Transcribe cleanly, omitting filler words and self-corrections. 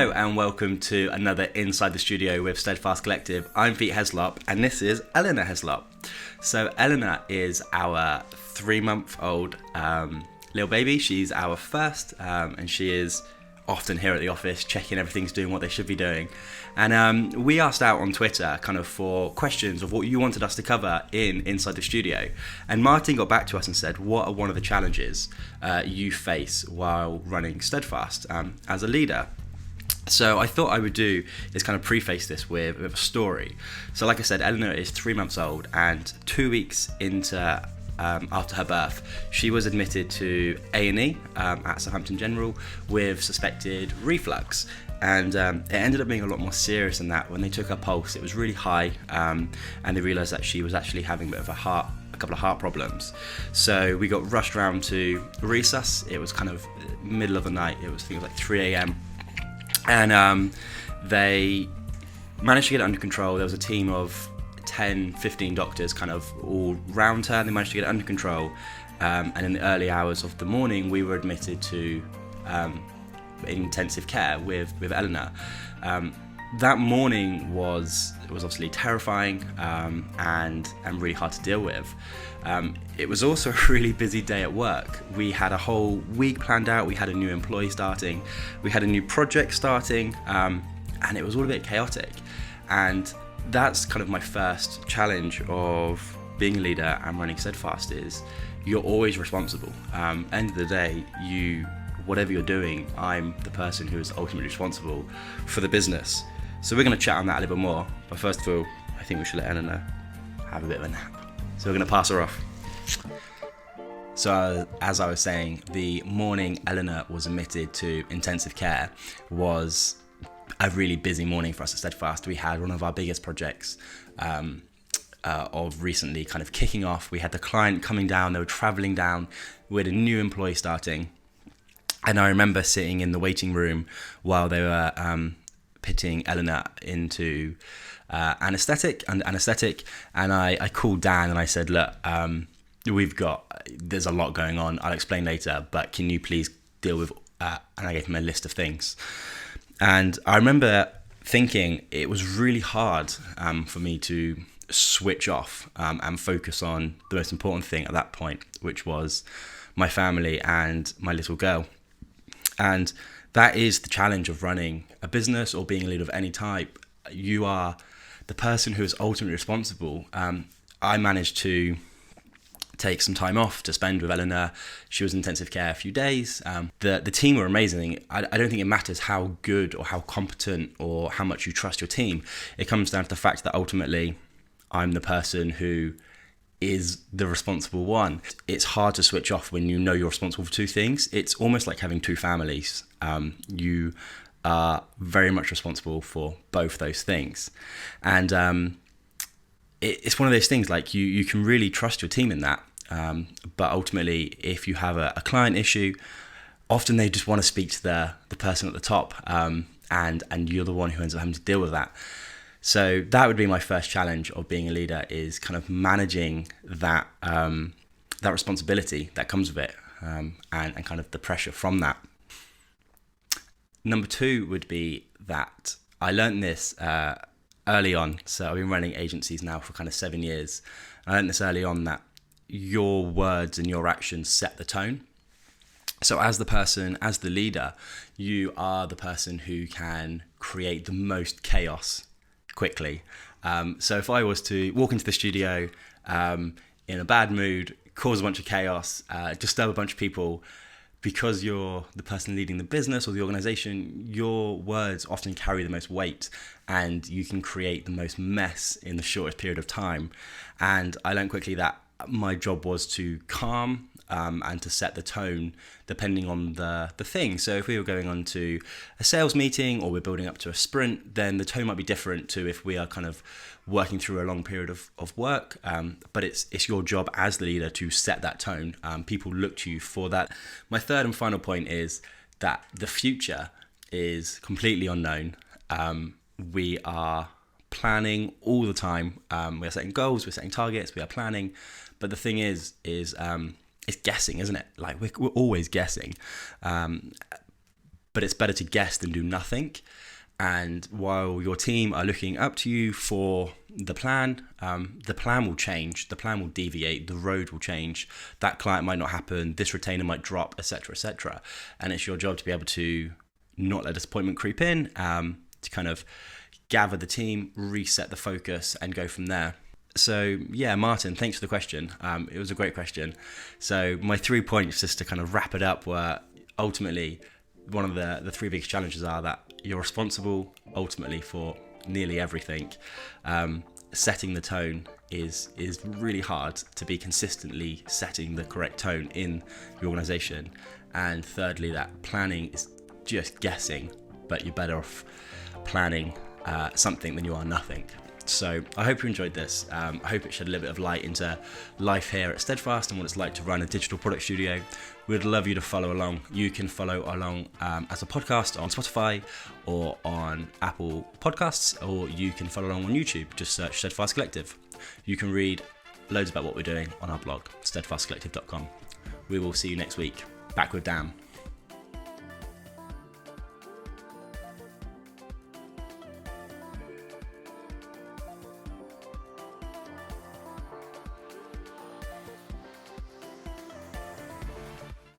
Hello and welcome to another Inside the Studio with Steadfast Collective. I'm Pete Heslop and this is Eleanor Heslop. So Eleanor is our 3-month-old little baby. She's our first and she is often here at the office checking everything's doing what they should be doing. And we asked out on Twitter kind of for questions of what you wanted us to cover in Inside the Studio. And Martin got back to us and said, what are one of the challenges you face while running Steadfast as a leader? So I thought I would do is kind of preface this with a story. So like I said, Eleanor is 3 months old, and 2 weeks into after her birth, she was admitted to A&E at Southampton General with suspected reflux. And it ended up being a lot more serious than that. When they took her pulse, it was really high, and they realised that she was actually having a bit of a couple of heart problems. So we got rushed around to resus. It was kind of middle of the night. I think it was like 3 a.m. And they managed to get it under control. There was a team of 10, 15 doctors kind of all round her, and they managed to get it under control. And in the early hours of the morning, we were admitted to intensive care with Eleanor. That morning was obviously terrifying and really hard to deal with. It was also a really busy day at work. We had a whole week planned out. We had a new employee starting. We had a new project starting, and it was all a bit chaotic. And that's kind of my first challenge of being a leader and running Steadfast is you're always responsible. End of the day, whatever you're doing, I'm the person who is ultimately responsible for the business. So we're going to chat on that a little bit more. But first of all, I think we should let Eleanor have a bit of a nap. So we're going to pass her off. So as I was saying, the morning Eleanor was admitted to intensive care was a really busy morning for us at Steadfast. We had one of our biggest projects of recently kind of kicking off. We had the client coming down, they were travelling down. We had a new employee starting. And I remember sitting in the waiting room while they were pitting Eleanor into anaesthetic, and I called Dan and I said, look, there's a lot going on, I'll explain later, but can you please deal with, and I gave him a list of things. And I remember thinking it was really hard for me to switch off and focus on the most important thing at that point, which was my family and my little girl. And that is the challenge of running a business or being a leader of any type. You are the person who is ultimately responsible. I managed to take some time off to spend with Eleanor. She was in intensive care a few days. The team were amazing. I don't think it matters how good or how competent or how much you trust your team. It comes down to the fact that ultimately I'm the person who is the responsible one. It's hard to switch off when you know you're responsible for two things. It's almost like having two families. You are very much responsible for both those things. And it's one of those things, like you can really trust your team in that. But ultimately, if you have a client issue, often they just want to speak to the person at the top, and you're the one who ends up having to deal with that. So that would be my first challenge of being a leader, is kind of managing that responsibility that comes with it, and kind of the pressure from that. Number 2 would be that I learned this early on. So I've been running agencies now for kind of 7 years. I learned this early on, that your words and your actions set the tone. So as the leader, you are the person who can create the most chaos quickly. So if I was to walk into the studio in a bad mood, cause a bunch of chaos, disturb a bunch of people, because you're the person leading the business or the organization, your words often carry the most weight, and you can create the most mess in the shortest period of time. And I learned quickly that my job was to calm and to set the tone depending on the thing. So if we were going on to a sales meeting or we're building up to a sprint, then the tone might be different to if we are kind of working through a long period of work. But it's your job as the leader to set that tone. People look to you for that. My third and final point is that the future is completely unknown. We are planning all the time. We're setting goals, we're setting targets, we are planning. But the thing is it's guessing, isn't it? Like we're always guessing. but it's better to guess than do nothing. And while your team are looking up to you for the plan will change, the plan will deviate, the road will change, that client might not happen, this retainer might drop, etc., etc. And it's your job to be able to not let disappointment creep in, to kind of gather the team, reset the focus, and go from there. So yeah, Martin, thanks for the question. It was a great question. So my 3 points, just to kind of wrap it up, were ultimately one of the three biggest challenges are that you're responsible ultimately for nearly everything. Setting the tone is really hard, to be consistently setting the correct tone in the organization. And thirdly, that planning is just guessing, but you're better off planning something than you are nothing. So I hope you enjoyed this. I hope it shed a little bit of light into life here at Steadfast and what it's like to run a digital product studio. We'd love you to follow along. You can follow along as a podcast on Spotify or on Apple Podcasts, or you can follow along on YouTube. Just search Steadfast Collective. You can read loads about what we're doing on our blog, steadfastcollective.com. We will see you next week. Back with Dan.